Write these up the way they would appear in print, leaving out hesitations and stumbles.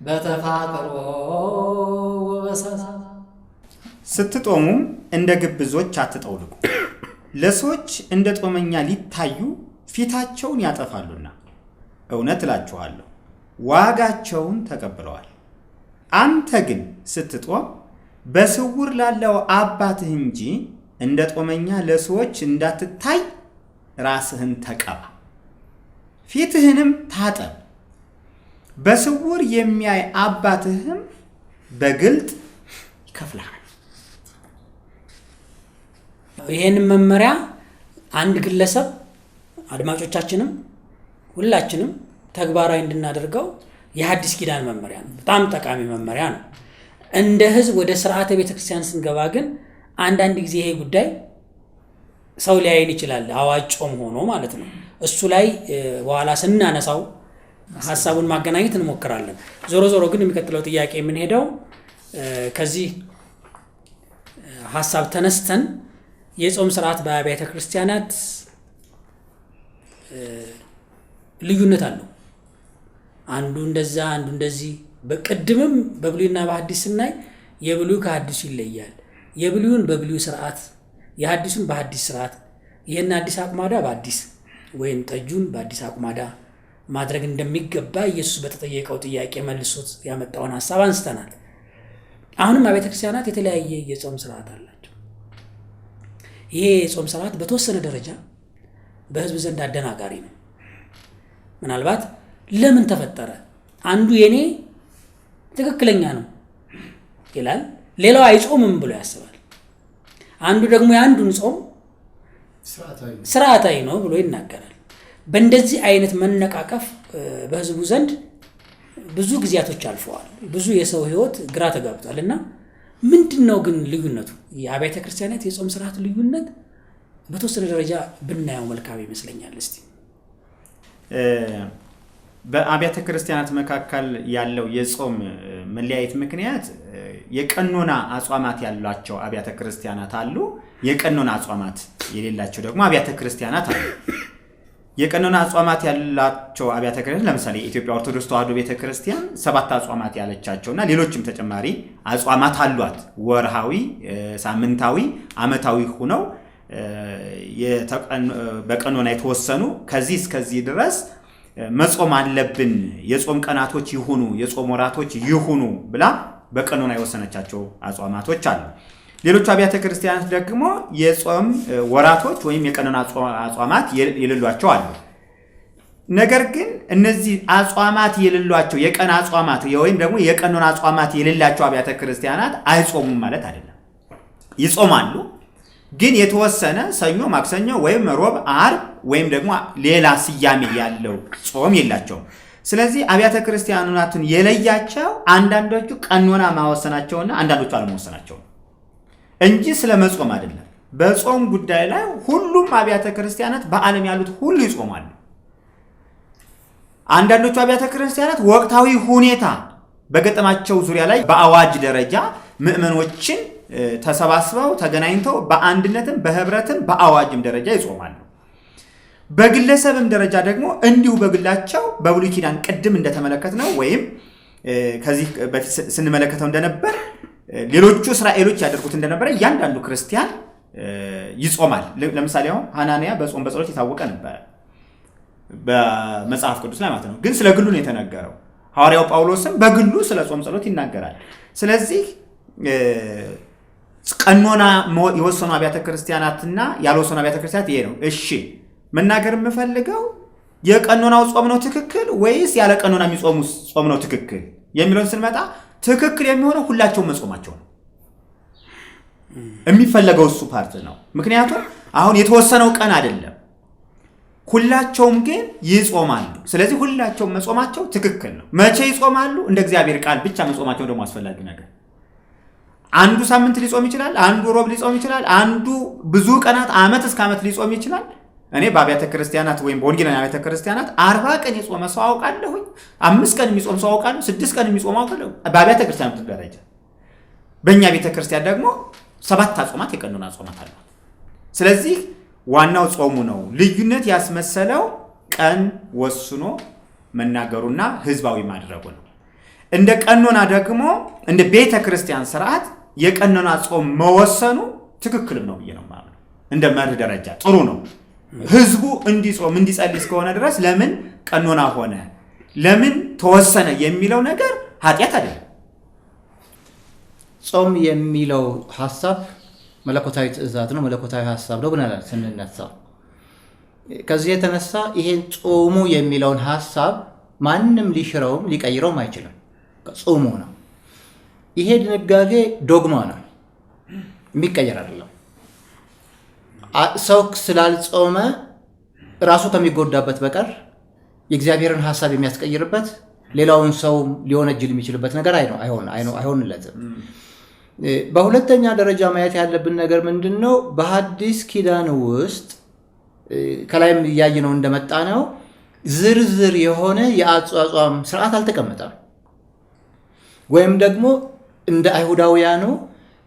በተፋቅሮ ወበሰሳ ስትጦሙ እንደ ግብዞች አትጠውልቁ፣ ለሰዎች እንደ ጦመኛ ሊታዩ ፊታቸውን ያጠፋሉና፣ እውነት እላችኋለሁ ዋጋቸውን ተቀብለዋል። አንተ ግን ስትጦም በስውር ላለው አባትህ እንጂ እንደ ጦመኛ ለሰዎች እንዳትታይ ራስህን ተቀባ፣ ፊትህንም ታጠብ። በስውር የሚያይ አባትህም በግልጥ ይከፍልሃል። ይሄን መመሪያ አንድ ግለሰብ አድማጮቻችንም ሁላችንም ተግባራዊ እንድናደርገው የሐዲስ ኪዳን መመሪያ ነው። በጣም ጠቃሚ መመሪያ ነው። እንደ ህዝብ ወደ ስርዓተ ቤተክርስቲያን ስንገባ ግን አንዳንድ ጊዜ ይሄ ጉዳይ ሰው ሊያይን ይችላል፣ አዋጅ ጾም ሆኖ ማለት ነው። እሱ ላይ በኋላ ስናነሳው ሐሳቡን ማገናኘት እንሞክራለን። ዞሮ ዞሮ ግን የሚቀጥለው ጥያቄ የምንሄደው ከዚህ ሐሳብ ተነስተን የጾም ስርዓት በአብያተ ክርስቲያናት ልዩነት አለው። አንዱ እንደዛ አንዱ እንደዚህ። በቅድምም በብሉይና በሐዲስ ስናይ የብሉይ ከሐዲሱ ይለያል። የብሉይን በብሉይ ስርዓት፣ የሐዲሱን በሐዲስ ስርዓት፣ ይሄን አዲስ አቁማዳ በአዲስ ወይም ጠጁን በአዲስ አቁማዳ ማድረግ እንደሚገባ ኢየሱስ በተጠየቀው ጥያቄ መልሶት ያመጣውን ሐሳብ አንስተናል። አሁንም አብያተ ክርስቲያናት የተለያየ የጾም ስርዓት አላቸው። ይሄ የጾም ስርዓት በተወሰነ ደረጃ በህዝብ ዘንድ አደናጋሪ ነው። ምናልባት ለምን ተፈጠረ? አንዱ የኔ ትክክለኛ ነው ይላል፣ ሌላው አይጾምም ብሎ ያስባል። አንዱ ደግሞ የአንዱን ጾም ስርዓታዊ ነው ብሎ ይናገራል። በእንደዚህ አይነት መነቃቀፍ በህዝቡ ዘንድ ብዙ ጊዜያቶች አልፈዋል። ብዙ የሰው ህይወት ግራ ተጋብቷል። እና ምንድነው ግን ልዩነቱ? የአብያተ ክርስቲያናት የጾም ስርዓት ልዩነት በተወሰነ ደረጃ ብናየው መልካም ይመስለኛል። እስቲ በአብያተ ክርስቲያናት መካከል ያለው የጾም መለያየት ምክንያት የቀኖና አጽዋማት ያላቸው አብያተ ክርስቲያናት አሉ፣ የቀኖና አጽዋማት የሌላቸው ደግሞ አብያተ ክርስቲያናት አሉ። የቀኖና አጽዋማት ያላቸው አብያተ ክርስቲያናት ለምሳሌ የኢትዮጵያ ኦርቶዶክስ ተዋሕዶ ቤተክርስቲያን 7 አጽዋማት ያለቻቸውና ሌሎችም ተጨማሪ አጽዋማት አሏት። ወርሃዊ፣ ሳምንታዊ፣ ዓመታዊ ሆነው በቀኖና የተወሰኑ ከዚህ እስከዚህ ድረስ መጾም አለብን፣ የጾም ቀናቶች ይሁኑ፣ የጾም ወራቶች ይሁኑ ብላ በቀኖና የወሰነቻቸው አጽዋማቶች አሉ። ሌሎች አብያተ ክርስቲያናት ደግሞ የጾም ወራቶች ወይም የቀኖና አጽዋማት የሌሏቸው አሉ። ነገር ግን እነዚህ አጽዋማት የሌሏቸው የቀን አጽዋማት ወይም ደግሞ የቀኖና አጽዋማት የሌላቸው አብያተ ክርስቲያናት አይጾሙም ማለት አይደለም። ይጾማሉ፣ ግን የተወሰነ ሰኞ፣ ማክሰኞ ወይም ሮብ፣ ዓርብ ወይም ደግሞ ሌላ ስያሜ ያለው ጾም የላቸውም። ስለዚህ አብያተ ክርስቲያናትን የለያቸው አንዳንዶቹ ቀኖና ማወሰናቸውና አንዳንዶቹ አለመወሰናቸው እንጂ ስለ መጾም አይደለም። በጾም ጉዳይ ላይ ሁሉም አብያተ ክርስቲያናት በዓለም ያሉት ሁሉ ይጾማሉ። አንዳንዶቹ አብያተ ክርስቲያናት ወቅታዊ ሁኔታ በገጠማቸው ዙሪያ ላይ በአዋጅ ደረጃ ምዕመኖችን ተሰባስበው ተገናኝተው በአንድነትም በህብረትም በአዋጅም ደረጃ ይጾማሉ። በግለሰብም ደረጃ ደግሞ እንዲሁ በግላቸው በብሉይ ኪዳን ቅድም እንደተመለከትነው ወይም ከዚህ በፊት ስንመለከተው እንደነበር ሌሎቹ እስራኤሎች ያደርጉት እንደነበረ እያንዳንዱ ክርስቲያን ይጾማል። ለምሳሌ አሁን ሐናንያ በጾም በጸሎት የታወቀ ነበር በመጽሐፍ ቅዱስ ላይ ማለት ነው። ግን ስለ ግሉ ነው የተነገረው። ሐዋርያው ጳውሎስም በግሉ ስለ ጾም ጸሎት ይናገራል። ስለዚህ ቀኖና የወሰኑ አብያተ ክርስቲያናትና ያልወሰኑ አብያተ ክርስቲያናት ይሄ ነው። እሺ መናገር የምፈልገው የቀኖናው ጾም ነው ትክክል ወይስ ያለ ቀኖና የሚጾሙ ጾም ነው ትክክል የሚለውን ስንመጣ ትክክል የሚሆነው ሁላቸውም መጾማቸው ነው የሚፈለገው፣ እሱ ፓርት ነው። ምክንያቱም አሁን የተወሰነው ቀን አይደለም፣ ሁላቸውም ግን ይጾማሉ። ስለዚህ ሁላቸውም መጾማቸው ትክክል ነው። መቼ ይጾማሉ? እንደ እግዚአብሔር ቃል ብቻ መጾማቸው ደግሞ አስፈላጊ ነገር። አንዱ ሳምንት ሊጾም ይችላል፣ አንዱ ሮብ ሊጾም ይችላል፣ አንዱ ብዙ ቀናት ዓመት እስከ ዓመት ሊጾም ይችላል። እኔ በአብያተ ክርስቲያናት ወይም በወንጌላውያን አብያተ ክርስቲያናት 40 ቀን የጾመ ሰው አውቃለሁ፣ 5 ቀን የሚጾም ሰው አውቃለሁ፣ 6 ቀን የሚጾም አውቃለሁ። በአብያተ ክርስቲያናት ደረጃ በእኛ ቤተ ክርስቲያን ደግሞ 7 አጽዋማት የቀኖና አጽዋማት አሉ። ስለዚህ ዋናው ጾሙ ነው። ልዩነት ያስመሰለው ቀን ወስኖ መናገሩና ህዝባዊ ማድረጉ ነው እንደ ቀኖና ደግሞ እንደ ቤተ ክርስቲያን ስርዓት የቀኖና ጾም መወሰኑ ትክክልም ነው ብዬ ነው ማለት ነው። እንደ መርህ ደረጃ ጥሩ ነው። ህዝቡ እንዲጾም እንዲጸልይ እስከሆነ ድረስ ለምን ቀኖና ሆነ ለምን ተወሰነ የሚለው ነገር ኃጢአት አይደለም። ጾም የሚለው ሐሳብ መለኮታዊ ትእዛዝ ነው፣ መለኮታዊ ሐሳብ ነው ብለናል ስንነሳ። ከዚህ የተነሳ ይሄን ጾሙ የሚለውን ሐሳብ ማንም ሊሽረውም ሊቀይረውም አይችልም። ጾሙ ነው። ይሄ ድንጋጌ ዶግማ ነው፣ የሚቀየር አይደለም። ሰው ስላልጾመ ራሱ ከሚጎዳበት በቀር የእግዚአብሔርን ሐሳብ የሚያስቀይርበት ሌላውን ሰው ሊወነጅል የሚችልበት ነገር አይሆንለትም። በሁለተኛ ደረጃ ማየት ያለብን ነገር ምንድን ነው? በሐዲስ ኪዳን ውስጥ ከላይም እያየነው እንደመጣ ነው ዝርዝር የሆነ የአጿጿም ስርዓት አልተቀመጠም። ወይም ደግሞ እንደ አይሁዳውያኑ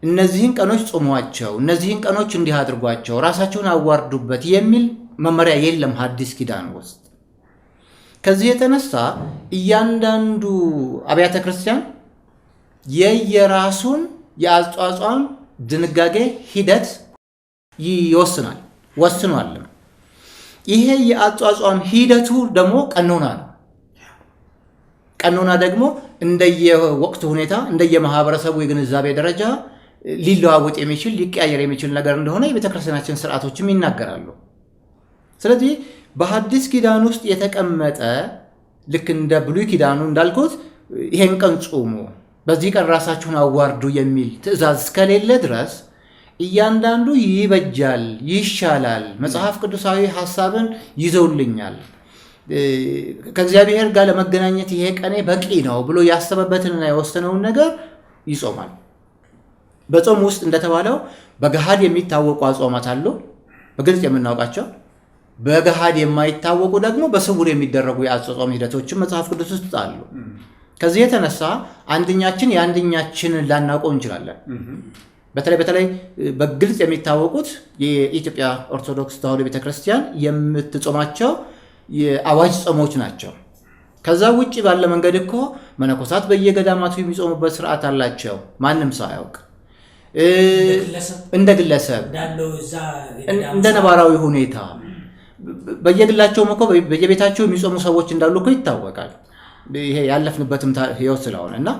እነዚህን ቀኖች ጾሟቸው፣ እነዚህን ቀኖች እንዲህ አድርጓቸው፣ ራሳቸውን አዋርዱበት የሚል መመሪያ የለም ሐዲስ ኪዳን ውስጥ። ከዚህ የተነሳ እያንዳንዱ አብያተ ክርስቲያን የየራሱን የአጿጿም ድንጋጌ ሂደት ይወስናል፣ ወስኗልም። ይሄ የአጿጿም ሂደቱ ደግሞ ቀኖና ነው። ቀኖና ደግሞ እንደየወቅቱ ሁኔታ እንደየማህበረሰቡ የግንዛቤ ደረጃ ሊለዋወጥ የሚችል ሊቀያየር የሚችል ነገር እንደሆነ የቤተክርስቲያናችን ስርዓቶችም ይናገራሉ። ስለዚህ በሐዲስ ኪዳን ውስጥ የተቀመጠ ልክ እንደ ብሉይ ኪዳኑ እንዳልኩት ይሄን ቀን ጾሙ፣ በዚህ ቀን ራሳችሁን አዋርዱ የሚል ትእዛዝ እስከሌለ ድረስ እያንዳንዱ ይበጃል፣ ይሻላል፣ መጽሐፍ ቅዱሳዊ ሐሳብን ይዘውልኛል፣ ከእግዚአብሔር ጋር ለመገናኘት ይሄ ቀኔ በቂ ነው ብሎ ያሰበበትንና የወሰነውን ነገር ይጾማል። በጾም ውስጥ እንደተባለው በገሃድ የሚታወቁ አጽዋማት አሉ፣ በግልጽ የምናውቃቸው። በገሃድ የማይታወቁ ደግሞ በስውር የሚደረጉ የአጽዋም ሂደቶችን መጽሐፍ ቅዱስ ውስጥ አሉ። ከዚህ የተነሳ አንደኛችን የአንደኛችንን ላናውቀው እንችላለን። በተለይ በግልጽ የሚታወቁት የኢትዮጵያ ኦርቶዶክስ ተዋሕዶ ቤተክርስቲያን የምትጾማቸው የአዋጅ ጾሞች ናቸው። ከዛ ውጭ ባለ መንገድ እኮ መነኮሳት በየገዳማቱ የሚጾሙበት ስርዓት አላቸው፣ ማንም ሰው አያውቅ። እንደ ግለሰብ እንደ ነባራዊ ሁኔታ በየግላቸውም እኮ በየቤታቸው የሚጾሙ ሰዎች እንዳሉ እኮ ይታወቃል። ይሄ ያለፍንበትም ህይወት ስለሆነ እና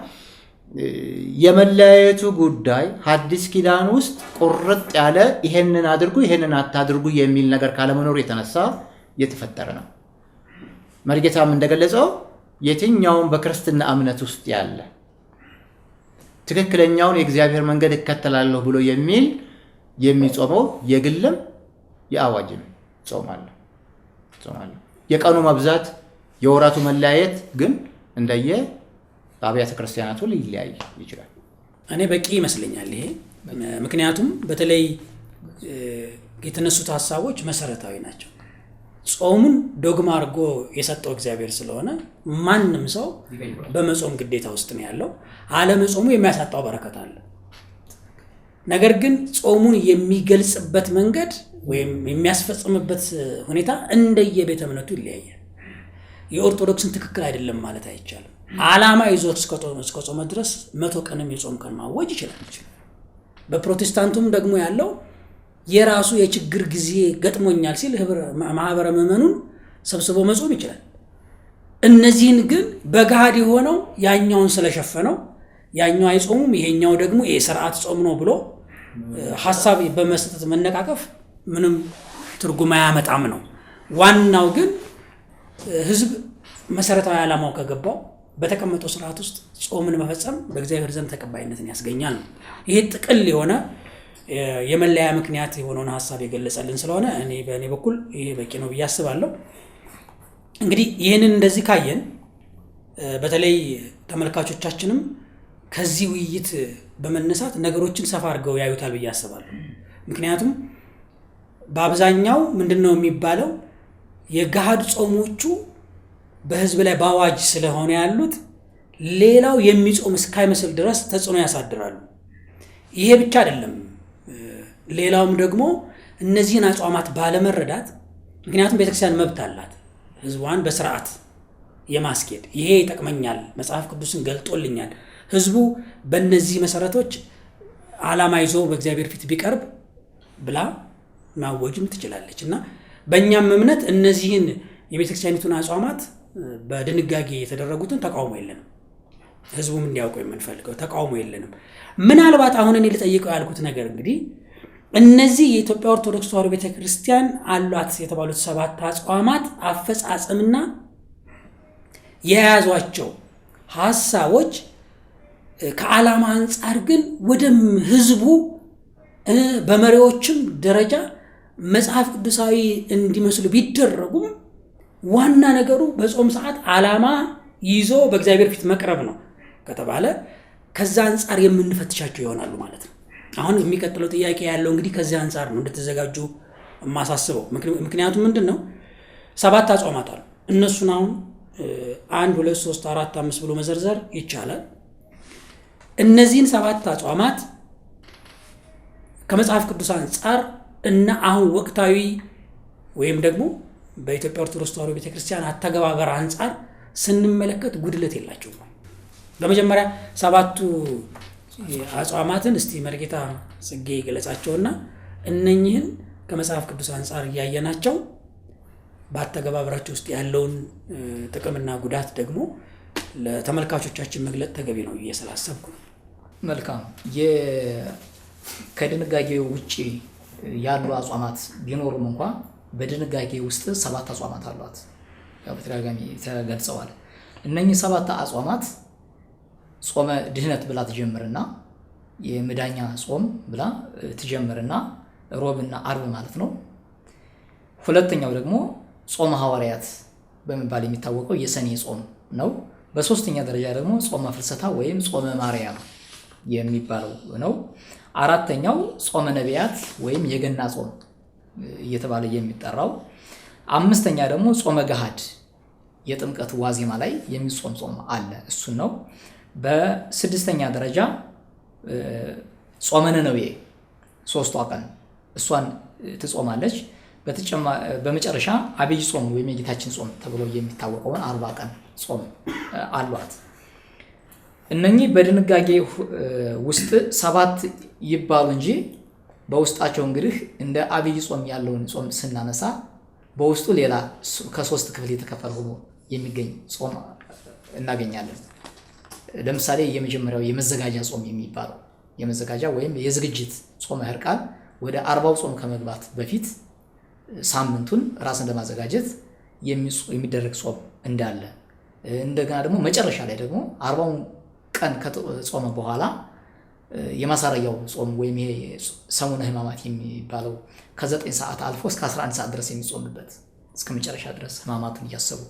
የመለያየቱ ጉዳይ ሐዲስ ኪዳን ውስጥ ቁርጥ ያለ ይሄንን አድርጉ ይሄንን አታድርጉ የሚል ነገር ካለመኖር የተነሳ የተፈጠረ ነው። መርጌታም እንደገለጸው የትኛውም በክርስትና እምነት ውስጥ ያለ ትክክለኛውን የእግዚአብሔር መንገድ እከተላለሁ ብሎ የሚጾመው የግልም የአዋጅም ጾም አለ። የቀኑ መብዛት የወራቱ መለያየት ግን እንደየ አብያተ ክርስቲያናቱ ሊለያይ ይችላል። እኔ በቂ ይመስለኛል ይሄ። ምክንያቱም በተለይ የተነሱት ሐሳቦች መሰረታዊ ናቸው። ጾሙን ዶግማ አድርጎ የሰጠው እግዚአብሔር ስለሆነ ማንም ሰው በመጾም ግዴታ ውስጥ ነው ያለው። አለመጾሙ የሚያሳጣው በረከት አለ። ነገር ግን ጾሙን የሚገልጽበት መንገድ ወይም የሚያስፈጽምበት ሁኔታ እንደየቤተ እምነቱ ይለያያል። የኦርቶዶክስን ትክክል አይደለም ማለት አይቻልም። ዓላማ ይዞ እስከ ጾመ ድረስ 100 ቀንም የጾም ቀን ማወጅ ይችላል። በፕሮቴስታንቱም ደግሞ ያለው የራሱ የችግር ጊዜ ገጥሞኛል ሲል ማህበረ ምዕመኑን ሰብስቦ መጾም ይችላል። እነዚህን ግን በገሃድ የሆነው ያኛውን ስለሸፈነው ያኛው አይጾሙም ይሄኛው ደግሞ የሥርዓት ጾም ነው ብሎ ሐሳብ በመስጠት መነቃቀፍ ምንም ትርጉም አያመጣም ነው። ዋናው ግን ህዝብ መሰረታዊ ዓላማው ከገባው በተቀመጠው ስርዓት ውስጥ ጾምን መፈጸም በእግዚአብሔር ዘንድ ተቀባይነትን ያስገኛል ነው። ይሄ ጥቅል የሆነ የመለያ ምክንያት የሆነውን ሐሳብ የገለጸልን ስለሆነ በእኔ በኩል ይሄ በቂ ነው ብዬ አስባለሁ። እንግዲህ ይህንን እንደዚህ ካየን በተለይ ተመልካቾቻችንም ከዚህ ውይይት በመነሳት ነገሮችን ሰፋ አድርገው ያዩታል ብዬ አስባለሁ። ምክንያቱም በአብዛኛው ምንድነው የሚባለው የገሃድ ጾሞቹ በህዝብ ላይ በአዋጅ ስለሆነ ያሉት ሌላው የሚጾም እስካይመስል ድረስ ተጽዕኖ ያሳድራሉ። ይሄ ብቻ አይደለም። ሌላውም ደግሞ እነዚህን አጽዋማት ባለመረዳት፣ ምክንያቱም ቤተክርስቲያን መብት አላት ህዝቧን በስርዓት የማስኬድ ይሄ ይጠቅመኛል፣ መጽሐፍ ቅዱስን ገልጦልኛል፣ ህዝቡ በእነዚህ መሰረቶች ዓላማ ይዞ በእግዚአብሔር ፊት ቢቀርብ ብላ ማወጅም ትችላለች። እና በእኛም እምነት እነዚህን የቤተክርስቲያኒቱን አጽዋማት በድንጋጌ የተደረጉትን ተቃውሞ የለንም። ህዝቡም እንዲያውቀው የምንፈልገው ተቃውሞ የለንም። ምናልባት አሁን እኔ ልጠይቀው ያልኩት ነገር እንግዲህ እነዚህ የኢትዮጵያ ኦርቶዶክስ ተዋሕዶ ቤተክርስቲያን አሏት የተባሉት 7 አጽዋማት አፈጻጸምና የያዟቸው ሐሳቦች ከዓላማ አንጻር ግን ወደ ህዝቡ በመሪዎችም ደረጃ መጽሐፍ ቅዱሳዊ እንዲመስሉ ቢደረጉም ዋና ነገሩ በጾም ሰዓት ዓላማ ይዞ በእግዚአብሔር ፊት መቅረብ ነው ከተባለ ከዛ አንጻር የምንፈትሻቸው ይሆናሉ ማለት ነው። አሁን የሚቀጥለው ጥያቄ ያለው እንግዲህ ከዚህ አንጻር ነው እንድትዘጋጁ የማሳስበው። ምክንያቱም ምንድነው 7 አጽዋማት አሉ። እነሱን አሁን 1 2 3 4 5 ብሎ መዘርዘር ይቻላል። እነዚህን 7 አጽዋማት ከመጽሐፍ ቅዱስ አንጻር እና አሁን ወቅታዊ ወይም ደግሞ በኢትዮጵያ ኦርቶዶክስ ተዋሕዶ ቤተክርስቲያን አተገባበር አንጻር ስንመለከት ጉድለት የላቸውም። በመጀመሪያ 7ቱ አጽዋማትን እስቲ መርጌታ ጽጌ ገለጻቸውና እነኚህን ከመጽሐፍ ቅዱስ አንጻር እያየናቸው በአተገባበራቸው ውስጥ ያለውን ጥቅምና ጉዳት ደግሞ ለተመልካቾቻችን መግለጥ ተገቢ ነው እየሰላሰብኩ ነው። መልካም። ከድንጋጌው ውጪ ያሉ አጽዋማት ቢኖሩም እንኳን በድንጋጌ ውስጥ 7 አጽዋማት አሏት። ያው በተደጋጋሚ ተገልጸዋል። እነኚህ 7 አጽዋማት ጾመ ድህነት ብላ ትጀምርና የመዳኛ ጾም ብላ ትጀምርና ሮብና አርብ ማለት ነው። ሁለተኛው ደግሞ ጾመ ሐዋርያት በመባል የሚታወቀው የሰኔ ጾም ነው። በሶስተኛ ደረጃ ደግሞ ጾመ ፍልሰታ ወይም ጾመ ማርያም የሚባለው ነው። አራተኛው ጾመ ነቢያት ወይም የገና ጾም እየተባለ የሚጠራው። አምስተኛ ደግሞ ጾመ ገሃድ የጥምቀት ዋዜማ ላይ የሚጾም ጾም አለ፣ እሱ ነው። በስድስተኛ ደረጃ ጾመ ነነዌ 3ቷ ቀን እሷን ትጾማለች። በመጨረሻ አብይ ጾም ወይም የጌታችን ጾም ተብሎ የሚታወቀውን 40 ቀን ጾም አሏት። እነኚህ በድንጋጌ ውስጥ 7 ይባሉ እንጂ በውስጣቸው እንግዲህ እንደ አብይ ጾም ያለውን ጾም ስናነሳ በውስጡ ሌላ ከ3 ክፍል የተከፈለ ሆኖ የሚገኝ ጾም እናገኛለን። ለምሳሌ የመጀመሪያው የመዘጋጃ ጾም የሚባለው የመዘጋጃ ወይም የዝግጅት ጾመ ሕርቃል ወደ 40ው ጾም ከመግባት በፊት ሳምንቱን ራስን ለማዘጋጀት የሚደረግ ጾም እንዳለ፣ እንደገና ደግሞ መጨረሻ ላይ ደግሞ 40ውን ቀን ከጾመ በኋላ የማሳረያው ጾም ወይም ይሄ ሰሙነ ሕማማት የሚባለው ከ9 ሰዓት አልፎ እስከ 11 ሰዓት ድረስ የሚጾምበት እስከ መጨረሻ ድረስ ሕማማቱን እያሰቡ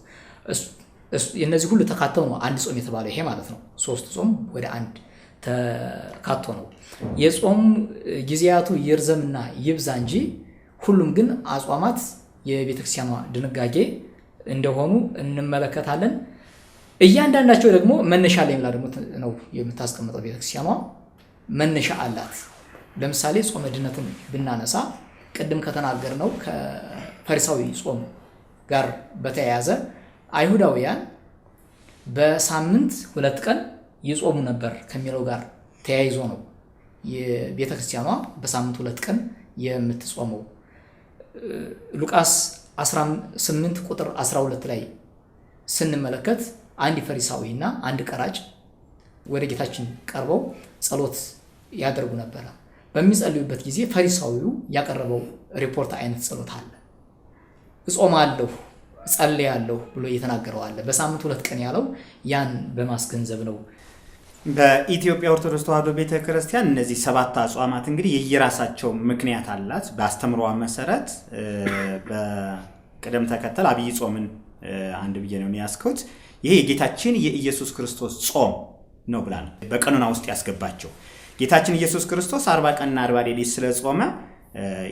የነዚህ ሁሉ ተካተው ነው አንድ ጾም የተባለው ይሄ ማለት ነው። 3 ጾም ወደ አንድ ተካቶ ነው። የጾም ጊዜያቱ ይርዘምና ይብዛ እንጂ ሁሉም ግን አጽዋማት የቤተክርስቲያኗ ድንጋጌ እንደሆኑ እንመለከታለን። እያንዳንዳቸው ደግሞ መነሻ ላይ ብላ ደግሞ ነው የምታስቀምጠው ቤተክርስቲያኗ መነሻ አላት። ለምሳሌ ጾመ ድህነትን ብናነሳ ቅድም ከተናገርነው ከፈሪሳዊ ጾም ጋር በተያያዘ አይሁዳውያን በሳምንት 2 ቀን ይጾሙ ነበር ከሚለው ጋር ተያይዞ ነው የቤተክርስቲያኗ በሳምንት 2 ቀን የምትጾመው። ሉቃስ 18 ቁጥር 12 ላይ ስንመለከት አንድ ፈሪሳዊና አንድ ቀራጭ ወደ ጌታችን ቀርበው ጸሎት ያደርጉ ነበር። በሚጸልዩበት ጊዜ ፈሪሳዊው ያቀረበው ሪፖርት አይነት ጸሎት አለ። እጾማለሁ ጸልያለሁ ብሎ እየተናገረው አለ። በሳምንት 2 ቀን ያለው ያን በማስገንዘብ ነው። በኢትዮጵያ ኦርቶዶክስ ተዋሕዶ ቤተክርስቲያን እነዚህ 7 አጽዋማት እንግዲህ የየራሳቸው ምክንያት አላት። በአስተምሮዋ መሰረት በቅደም ተከተል አብይ ጾምን አንድ ብዬ ነው ያስኩት። ይሄ የጌታችን የኢየሱስ ክርስቶስ ጾም ነው ብላ ነው በቀኖና ውስጥ ያስገባቸው። ጌታችን ኢየሱስ ክርስቶስ 40 ቀንና 40 ሌሊት ስለጾመ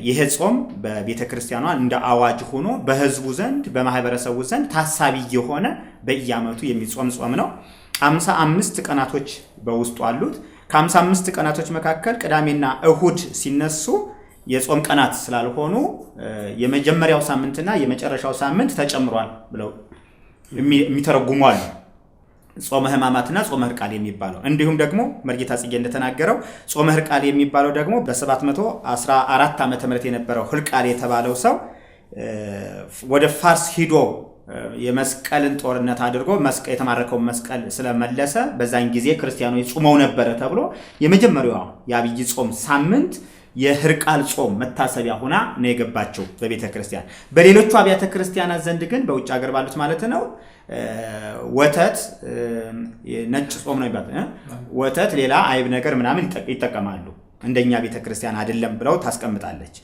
ይሄ ጾም በቤተክርስቲያኗ እንደ አዋጅ ሆኖ በህዝቡ ዘንድ በማህበረሰቡ ዘንድ ታሳቢ የሆነ በየዓመቱ የሚጾም ጾም ነው። 55 ቀናቶች በውስጡ አሉት። ከ55 ቀናቶች መካከል ቅዳሜና እሁድ ሲነሱ የጾም ቀናት ስላልሆኑ የመጀመሪያው ሳምንትና የመጨረሻው ሳምንት ተጨምሯል ብለው የሚተረጉሙ አሉ። ጾመ ሕማማትና ጾመ ሕርቃል የሚባለው እንዲሁም ደግሞ መርጌታ ጽጌ እንደተናገረው ጾመ ሕርቃል የሚባለው ደግሞ በ714 ዓመተ ምህረት የነበረው ሕርቃል የተባለው ሰው ወደ ፋርስ ሂዶ የመስቀልን ጦርነት አድርጎ የተማረከውን መስቀል ስለመለሰ በዛን ጊዜ ክርስቲያኖች ጾመው ነበረ ተብሎ የመጀመሪያው የአብይ ጾም ሳምንት የሕርቃል ጾም መታሰቢያ ሆና ነው የገባቸው በቤተ ክርስቲያን። በሌሎቹ አብያተ ክርስቲያናት ዘንድ ግን በውጭ ሀገር ባሉት ማለት ነው ወተት ነጭ ጾም ነው ይባላል። ወተት ሌላ አይብ ነገር ምናምን ይጠቀማሉ። እንደኛ ቤተ ክርስቲያን አይደለም ብለው ታስቀምጣለች።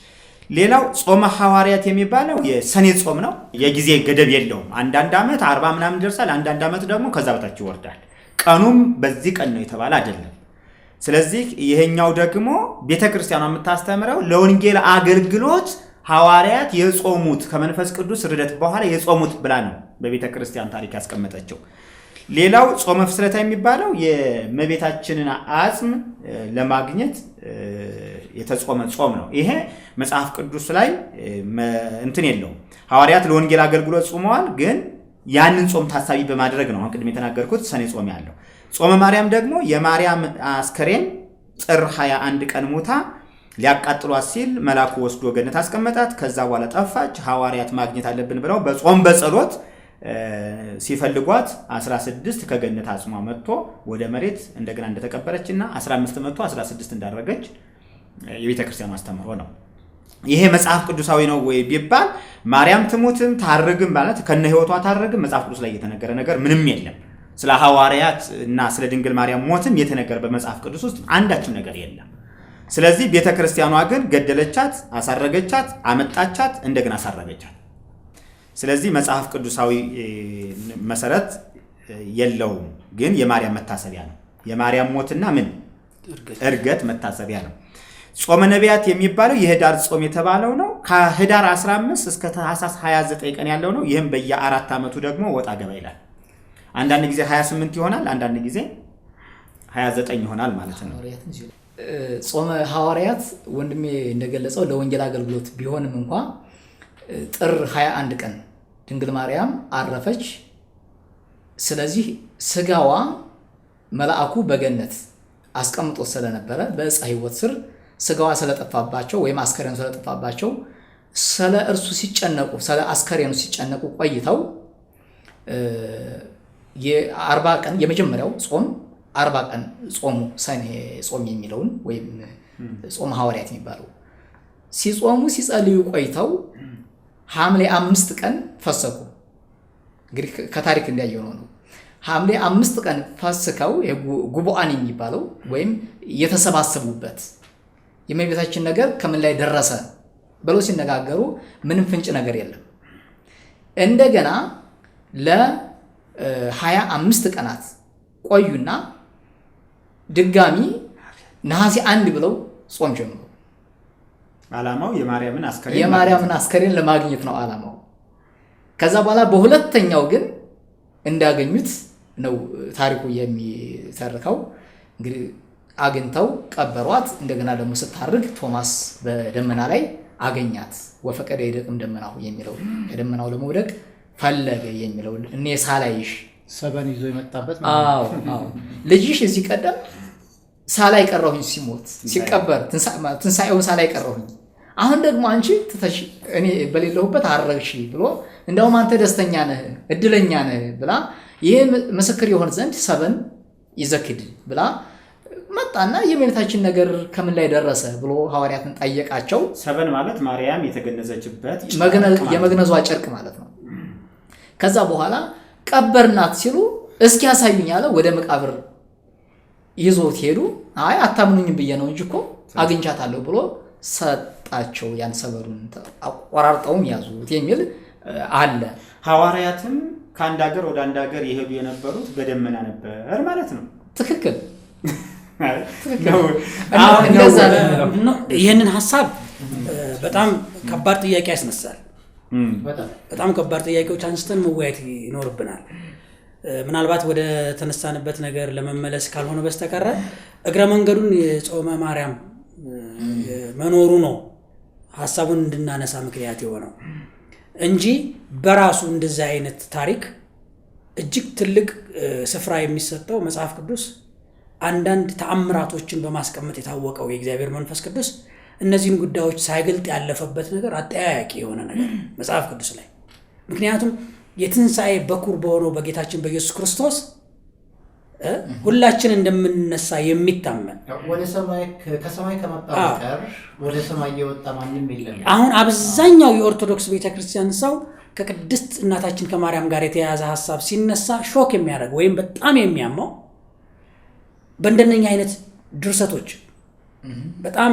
ሌላው ጾመ ሐዋርያት የሚባለው የሰኔ ጾም ነው። የጊዜ ገደብ የለውም። አንዳንድ ዓመት 40 ምናምን ይደርሳል፣ አንዳንድ ዓመት ደግሞ ከዛ በታች ይወርዳል። ቀኑም በዚህ ቀን ነው የተባለ አይደለም። ስለዚህ ይሄኛው ደግሞ ቤተክርስቲያኗ የምታስተምረው ለወንጌል አገልግሎት ሐዋርያት የጾሙት ከመንፈስ ቅዱስ ርደት በኋላ የጾሙት ብላ ነው በቤተክርስቲያን ታሪክ ያስቀመጠችው። ሌላው ጾመ ፍስረታ የሚባለው የእመቤታችንን አጽም ለማግኘት የተጾመ ጾም ነው። ይሄ መጽሐፍ ቅዱስ ላይ እንትን የለውም። ሐዋርያት ለወንጌል አገልግሎት ጾመዋል፣ ግን ያንን ጾም ታሳቢ በማድረግ ነው ቅድም የተናገርኩት ሰኔ ጾም ያለው። ጾመ ማርያም ደግሞ የማርያም አስከሬን ጥር 21 ቀን ሞታ ሊያቃጥሏት ሲል መልአኩ ወስዶ ገነት አስቀመጣት። ከዛ በኋላ ጠፋች። ሐዋርያት ማግኘት አለብን ብለው በጾም በጸሎት ሲፈልጓት 16 ከገነት አጽሟ መጥቶ ወደ መሬት እንደገና እንደተቀበረችና 15 መጥቶ 16 እንዳደረገች የቤተ ክርስቲያኑ አስተምህሮ ነው። ይሄ መጽሐፍ ቅዱሳዊ ነው ወይ ቢባል ማርያም ትሙትም ታርግም ማለት ከነ ህይወቷ ታርግም መጽሐፍ ቅዱስ ላይ የተነገረ ነገር ምንም የለም። ስለ ሐዋርያት እና ስለ ድንግል ማርያም ሞትም የተነገረ በመጽሐፍ ቅዱስ ውስጥ አንዳችም ነገር የለም። ስለዚህ ቤተ ክርስቲያኗ ግን ገደለቻት፣ አሳረገቻት፣ አመጣቻት፣ እንደገና አሳረገቻት። ስለዚህ መጽሐፍ ቅዱሳዊ መሰረት የለውም። ግን የማርያም መታሰቢያ ነው። የማርያም ሞትና ምን እርገት መታሰቢያ ነው። ጾመ ነቢያት የሚባለው የህዳር ጾም የተባለው ነው። ከህዳር 15 እስከ ታኅሳስ 29 ቀን ያለው ነው። ይህም በየ4 ዓመቱ ደግሞ ወጣ ገባ ይላል። አንዳንድ ጊዜ 28 ይሆናል፣ አንዳንድ ጊዜ 29 ይሆናል ማለት ነው። ጾመ ሐዋርያት ወንድሜ እንደገለጸው ለወንጌል አገልግሎት ቢሆንም እንኳ ጥር 21 ቀን ድንግል ማርያም አረፈች። ስለዚህ ስጋዋ መልአኩ በገነት አስቀምጦ ስለነበረ በዕፀ ሕይወት ስር ስጋዋ ስለጠፋባቸው ወይም አስከሬኑ ስለጠፋባቸው ስለ እርሱ ሲጨነቁ ስለ አስከሬኑ ሲጨነቁ ቆይተው የ40 ቀን የመጀመሪያው ጾም 40 ቀን ጾሙ። ሰኔ ጾም የሚለውን ወይም ጾመ ሐዋርያት የሚባለው ሲጾሙ ሲጸልዩ ቆይተው ሐምሌ 5 ቀን ፈሰኩ። እንግዲህ ከታሪክ እንዲያየው ነው። ሐምሌ 5 ቀን ፈስከው ጉቡአን የሚባለው ወይም የተሰባሰቡበት የእመቤታችን ነገር ከምን ላይ ደረሰ ብለው ሲነጋገሩ ምንም ፍንጭ ነገር የለም። እንደገና ለ25 ቀናት ቆዩና ድጋሚ ነሐሴ 1 ብለው ጾም ጀመሩ። ዓላማው የማርያምን አስከሬን ለማግኘት ነው ዓላማው። ከዛ በኋላ በሁለተኛው ግን እንዳገኙት ነው ታሪኩ የሚተርከው። እንግዲህ አግኝተው ቀበሯት። እንደገና ደግሞ ስታርግ ቶማስ በደመና ላይ አገኛት። ወፈቀደ ይደቅም ደመናው የሚለው ከደመናው ለመውደቅ ፈለገ የሚለው እኔ ሳላይሽ ሰበን ይዞ የመጣበት አዎ ልጅሽ እዚህ ቀደም ሳላይ ቀረሁኝ ሲሞት ሲቀበር ትንሳኤውን ሳላይ ቀረሁኝ፣ አሁን ደግሞ አንቺ ትተሽ እኔ በሌለሁበት አረግሽ ብሎ እንደውም አንተ ደስተኛ ነህ እድለኛ ነህ ብላ ይህ ምስክር ይሆን ዘንድ ሰበን ይዘክድ ብላ መጣና የእመቤታችን ነገር ከምን ላይ ደረሰ ብሎ ሐዋርያትን ጠየቃቸው። ሰበን ማለት ማርያም የተገነዘችበት የመግነዟ ጨርቅ ማለት ነው። ከዛ በኋላ ቀበርናት ሲሉ እስኪ ያሳዩኝ አለ። ወደ መቃብር ይዞት ሄዱ። አይ አታምኑኝም ብዬ ነው እንጂ እኮ አግኝቻታለሁ ብሎ ሰጣቸው። ያን ሰበሩን አቆራርጠውም ያዙት የሚል አለ። ሐዋርያትም ከአንድ ሀገር ወደ አንድ ሀገር የሄዱ የነበሩት በደመና ነበር ማለት ነው። ትክክል። ይህንን ሀሳብ በጣም ከባድ ጥያቄ ያስነሳል። በጣም ከባድ ጥያቄዎች አንስተን መወያየት ይኖርብናል። ምናልባት ወደ ተነሳንበት ነገር ለመመለስ ካልሆነ በስተቀር እግረ መንገዱን የጾመ ማርያም መኖሩ ነው ሀሳቡን እንድናነሳ ምክንያት የሆነው እንጂ በራሱ እንደዛ አይነት ታሪክ እጅግ ትልቅ ስፍራ የሚሰጠው መጽሐፍ ቅዱስ አንዳንድ ተአምራቶችን በማስቀመጥ የታወቀው የእግዚአብሔር መንፈስ ቅዱስ እነዚህን ጉዳዮች ሳይገልጥ ያለፈበት ነገር አጠያያቂ የሆነ ነገር መጽሐፍ ቅዱስ ላይ። ምክንያቱም የትንሣኤ በኩር በሆነው በጌታችን በኢየሱስ ክርስቶስ ሁላችን እንደምንነሳ የሚታመን ወደ ሰማይ ከሰማይ ከመጣ በቀር ወደ ሰማይ የወጣ ማንም የለም። አሁን አብዛኛው የኦርቶዶክስ ቤተክርስቲያን ሰው ከቅድስት እናታችን ከማርያም ጋር የተያያዘ ሐሳብ ሲነሳ ሾክ የሚያደርግ ወይም በጣም የሚያማው በእንደነኛ አይነት ድርሰቶች በጣም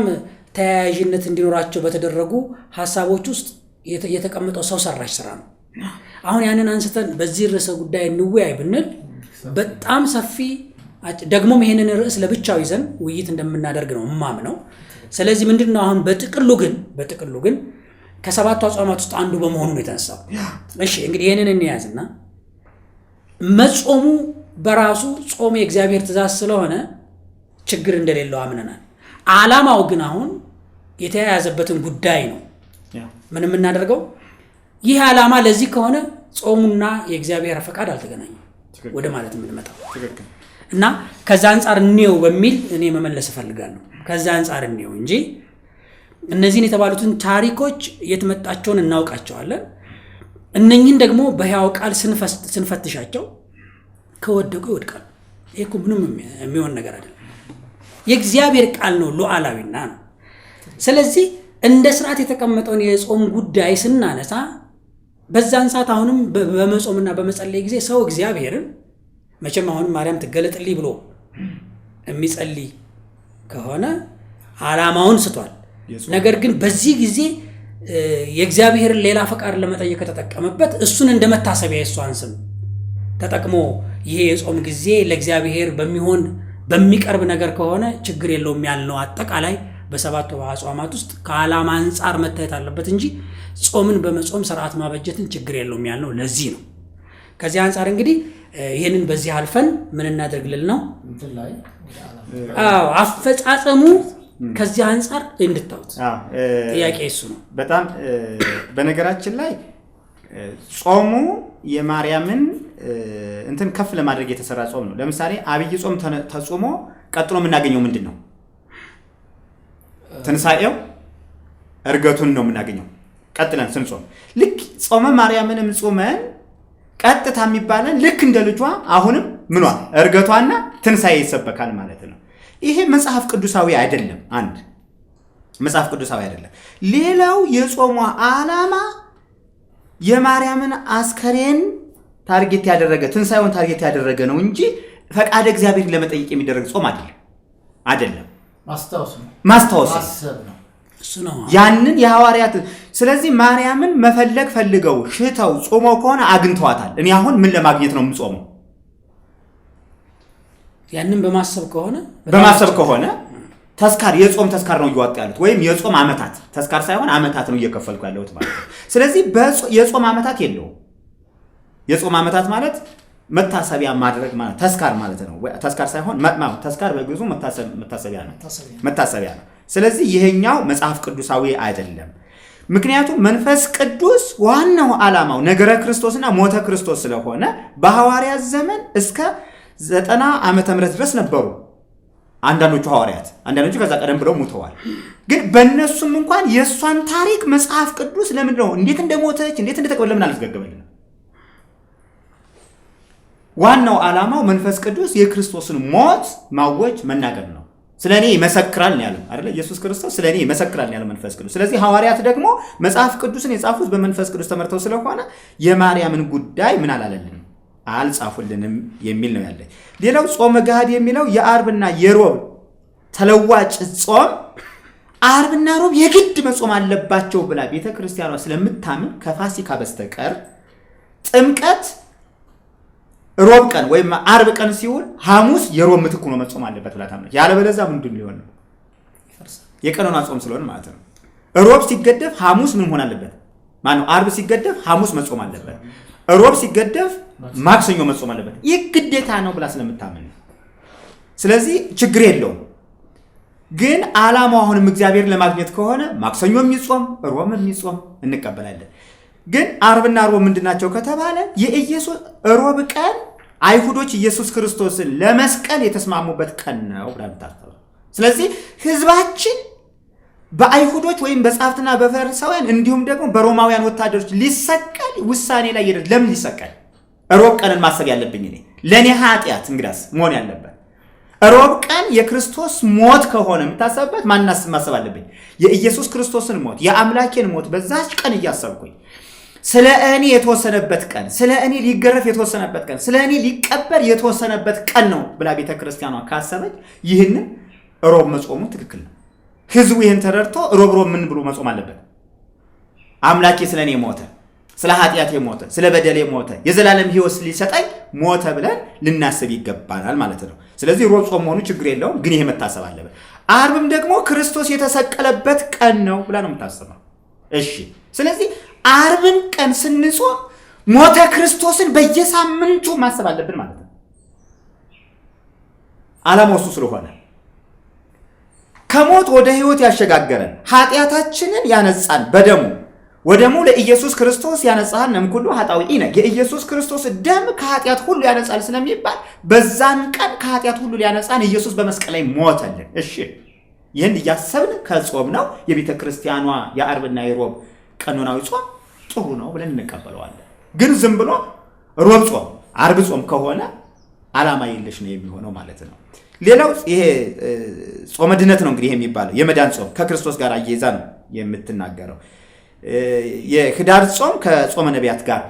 ተያያዥነት እንዲኖራቸው በተደረጉ ሐሳቦች ውስጥ የተቀመጠው ሰው ሰራሽ ስራ ነው። አሁን ያንን አንስተን በዚህ ርዕሰ ጉዳይ እንወያይ ብንል በጣም ሰፊ ደግሞም ይሄንን ርዕስ ለብቻው ይዘን ውይይት እንደምናደርግ ነው የማምነው። ስለዚህ ምንድነው አሁን በጥቅሉ ግን ከሰባቱ አጽዋማት ውስጥ አንዱ በመሆኑ ነው የተነሳው። እሺ እንግዲህ ይሄንን እንያዝና መጾሙ በራሱ ጾም የእግዚአብሔር ትእዛዝ ስለሆነ ችግር እንደሌለው አምነናል። ዓላማው ግን አሁን የተያያዘበትን ጉዳይ ነው ምን የምናደርገው። ይህ ዓላማ ለዚህ ከሆነ ጾሙና የእግዚአብሔር ፈቃድ አልተገናኙም ወደ ማለት የምንመጣው እና ከዛ አንጻር እንየው በሚል እኔ መመለስ እፈልጋለሁ። ከዛ አንጻር እንየው እንጂ እነዚህን የተባሉትን ታሪኮች የትመጣቸውን እናውቃቸዋለን። እነኚህን ደግሞ በሕያው ቃል ስንፈትሻቸው ከወደቁ ይወድቃሉ። ይሄ እኮ ምንም የሚሆን ነገር አይደለም። የእግዚአብሔር ቃል ነው፣ ሉዓላዊና ነው። ስለዚህ እንደ ስርዓት የተቀመጠውን የጾም ጉዳይ ስናነሳ በዛን ሰዓት አሁንም በመጾምና በመጸለይ ጊዜ ሰው እግዚአብሔርን መቼም አሁንም ማርያም ትገለጥልኝ ብሎ የሚጸልይ ከሆነ ዓላማውን ስቷል። ነገር ግን በዚህ ጊዜ የእግዚአብሔርን ሌላ ፈቃድ ለመጠየቅ ከተጠቀመበት እሱን እንደ መታሰቢያ የእሷን ስም ተጠቅሞ ይሄ የጾም ጊዜ ለእግዚአብሔር በሚቀርብ ነገር ከሆነ ችግር የለውም ያልነው አጠቃላይ በሰባቱ አጽዋማት ውስጥ ከዓላማ አንጻር መታየት አለበት እንጂ ጾምን በመጾም ስርዓት ማበጀትን ችግር የለውም ያልነው ለዚህ ነው። ከዚህ አንጻር እንግዲህ ይሄንን በዚህ አልፈን ምን እናደርግልን ነው አፈጻጸሙ ከዚህ አንጻር እንድታውት ጥያቄ እሱ ነው። በጣም በነገራችን ላይ ጾሙ የማርያምን እንትን ከፍ ለማድረግ የተሰራ ጾም ነው። ለምሳሌ አብይ ጾም ተጾሞ ቀጥሎ የምናገኘው ምንድን ነው? ትንሳኤው እርገቱን ነው የምናገኘው። ቀጥለን ስንጾም ልክ ጾመ ማርያምንም ጾመን ቀጥታ የሚባለን ልክ እንደ ልጇ አሁንም ምኗ እርገቷና ትንሳኤ ይሰበካል ማለት ነው። ይሄ መጽሐፍ ቅዱሳዊ አይደለም። አንድ መጽሐፍ ቅዱሳዊ አይደለም። ሌላው የጾሙ ዓላማ የማርያምን አስከሬን ታርጌት ያደረገ ትንሳኤውን ታርጌት ያደረገ ነው እንጂ ፈቃደ እግዚአብሔር ለመጠየቅ የሚደረግ ጾም አይደለም። ማስታወስ ነው እሱ ነው ያንን የሐዋርያት። ስለዚህ ማርያምን መፈለግ ፈልገው ሽተው ጾመው ከሆነ አግኝተዋታል። እኔ አሁን ምን ለማግኘት ነው የምጾመው? ያንን በማሰብ ከሆነ ተስካር የጾም ተስካር ነው እየዋጣ ያሉት ወይም የጾም ዓመታት ተስካር ሳይሆን ዓመታት ነው እየከፈልኩ ያለሁት ማለት ነው። ስለዚህ የጾም ዓመታት የለውም። የጾም ዓመታት ማለት መታሰቢያ ማድረግ ማለት ተስካር ማለት ነው። ተስካር ሳይሆን ተስካር በግዙ መታሰቢያ ነው። ስለዚህ ይሄኛው መጽሐፍ ቅዱሳዊ አይደለም። ምክንያቱም መንፈስ ቅዱስ ዋናው ዓላማው ነገረ ክርስቶስና ሞተ ክርስቶስ ስለሆነ በሐዋርያት ዘመን እስከ 90 ዓመተ ምህረት ድረስ ነበሩ አንዳንዶቹ ሐዋርያት፣ አንዳንዶቹ ከዛ ቀደም ብለው ሞተዋል። ግን በእነሱም እንኳን የእሷን ታሪክ መጽሐፍ ቅዱስ ለምንድን ነው እንዴት እንደሞተች እንዴት እንደተቀበለ ለምን አልዘገበልንም? ዋናው ዓላማው መንፈስ ቅዱስ የክርስቶስን ሞት ማወጅ መናገር ነው። ስለኔ ይመሰክራል ነው ያለው አይደል? ኢየሱስ ክርስቶስ ስለኔ ይመሰክራል ነው ያለው መንፈስ ቅዱስ። ስለዚህ ሐዋርያት ደግሞ መጽሐፍ ቅዱስን የጻፉት በመንፈስ ቅዱስ ተመርተው ስለሆነ የማርያምን ጉዳይ ምን አላለልንም አልጻፉልንም የሚል ነው ያለ። ሌላው ጾመ ገሃድ የሚለው የአርብና የሮብ ተለዋጭ ጾም አርብና ሮብ የግድ መጾም አለባቸው ብላ ቤተክርስቲያኗ ስለምታምን ከፋሲካ በስተቀር ጥምቀት ሮብ ቀን ወይም አርብ ቀን ሲውል ሐሙስ የሮብ ምትክ ሆኖ መጾም አለበት ብላ ታምነች። ያለበለዚያ ምንድን ሊሆን ነው? የቀኖና ጾም ስለሆነ ማለት ነው። ሮብ ሲገደፍ ሐሙስ ምን ሆነ አለበት? ማነው? አርብ ሲገደፍ ሐሙስ መጾም አለበት። ሮብ ሲገደፍ ማክሰኞ መጾም አለበት። ይህ ግዴታ ነው ብላ ስለምታምን። ስለዚህ ችግር የለውም። ግን ዓላማው አሁንም እግዚአብሔር ለማግኘት ከሆነ ማክሰኞ የሚጾም ሮብ የሚጾም እንቀበላለን። ግን ዓርብና ሮብ ምንድናቸው ከተባለ የኢየሱስ ሮብ ቀን አይሁዶች ኢየሱስ ክርስቶስን ለመስቀል የተስማሙበት ቀን ነው ብለን ታስበው። ስለዚህ ህዝባችን በአይሁዶች ወይም በጻፍትና በፈሪሳውያን እንዲሁም ደግሞ በሮማውያን ወታደሮች ሊሰቀል ውሳኔ ላይ ይደርስ። ለምን ሊሰቀል? ሮብ ቀንን ማሰብ ያለብኝ እኔ ለኔ ኃጢአት እንግዳስ መሆን ያለበት ሮብ ቀን የክርስቶስ ሞት ከሆነ የምታሰብበት ማናስ ማሰብ አለብኝ የኢየሱስ ክርስቶስን ሞት የአምላኬን ሞት በዛች ቀን እያሰብኩኝ ስለ እኔ የተወሰነበት ቀን ስለ እኔ ሊገረፍ የተወሰነበት ቀን ስለ እኔ ሊቀበር የተወሰነበት ቀን ነው ብላ ቤተ ክርስቲያኗ ካሰበች ይህንን ሮብ መጾሙ ትክክል ነው። ህዝቡ ይህን ተረድቶ ሮብ ምን ብሎ መጾም አለበት? አምላኬ ስለ እኔ ሞተ፣ ስለ ኃጢአቴ ሞተ፣ ስለ በደሌ ሞተ፣ የዘላለም ሕይወት ሊሰጠኝ ሞተ ብለን ልናስብ ይገባናል ማለት ነው። ስለዚህ ሮብ ጾም መሆኑ ችግር የለውም፣ ግን ይሄ መታሰብ አለበት። ዓርብም ደግሞ ክርስቶስ የተሰቀለበት ቀን ነው ብላ ነው የምታስበው። እሺ፣ ስለዚህ ዓርብን ቀን ስንጾም ሞተ ክርስቶስን በየሳምንቱ ማሰብ አለብን ማለት ነው። ዓላማው እሱ ስለሆነ ከሞት ወደ ሕይወት ያሸጋገረን ኃጢአታችንን ያነጻን በደሙ ወደሙ ለኢየሱስ ክርስቶስ ያነጻን ነምኩሉ ኃጣውኢነ የኢየሱስ ክርስቶስ ደም ከኃጢአት ሁሉ ያነጻል ስለሚባል በዛን ቀን ከኃጢአት ሁሉ ሊያነጻን ኢየሱስ በመስቀል ላይ ሞተልን። እሺ ይህን እያሰብን ከጾም ነው የቤተ ክርስቲያኗ የዓርብና የሮብ ቀኖናዊ ጾም ጥሩ ነው ብለን እንቀበለዋለን። ግን ዝም ብሎ ሮብ ጾም ዓርብ ጾም ከሆነ ዓላማ የለሽ ነው የሚሆነው ማለት ነው። ሌላው ይሄ ጾመ ድነት ነው እንግዲህ ይሄ የሚባለው የመዳን ጾም ከክርስቶስ ጋር አያይዛ ነው የምትናገረው። የኅዳር ጾም ከጾመ ነቢያት ጋር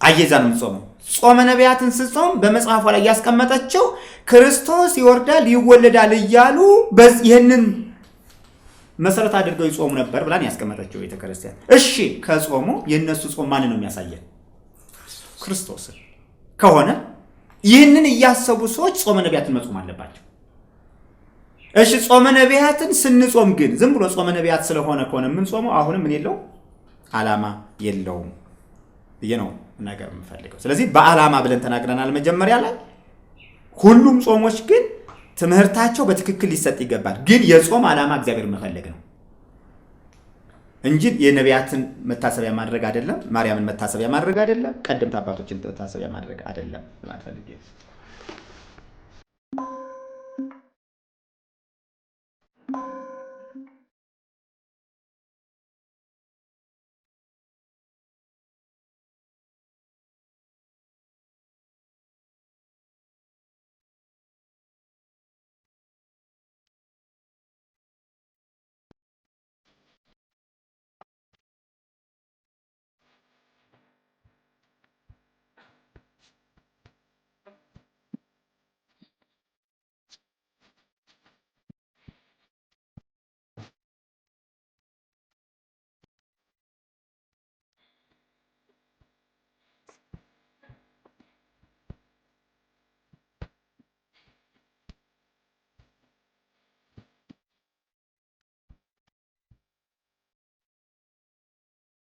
አያይዛ ነው የምትጾመው። ጾመ ነቢያትን ስትጾም በመጽሐፏ ላይ ያስቀመጠችው ክርስቶስ ይወርዳል ይወለዳል እያሉ ይህንን መሰረት አድርገው ይጾሙ ነበር ብላን ያስቀመጠችው ቤተ ክርስቲያን። እሺ ከጾሙ የነሱ ጾም ማን ነው የሚያሳየን? ክርስቶስን ከሆነ ይህንን እያሰቡ ሰዎች ጾመ ነቢያትን መጾም አለባቸው። እሺ ጾመ ነቢያትን ስንጾም ግን ዝም ብሎ ጾመ ነቢያት ስለሆነ ከሆነ ምን ጾመው አሁንም ምን የለው ዓላማ የለውም ብዬ ነው ነገር የምፈልገው። ስለዚህ በዓላማ ብለን ተናግረናል መጀመሪያ ላይ። ሁሉም ጾሞች ግን ትምህርታቸው በትክክል ሊሰጥ ይገባል። ግን የጾም ዓላማ እግዚአብሔር መፈለግ ነው እንጂ የነቢያትን መታሰቢያ ማድረግ አይደለም፣ ማርያምን መታሰቢያ ማድረግ አይደለም፣ ቀደምት አባቶችን መታሰቢያ ማድረግ አይደለም ማለት ፈልጌ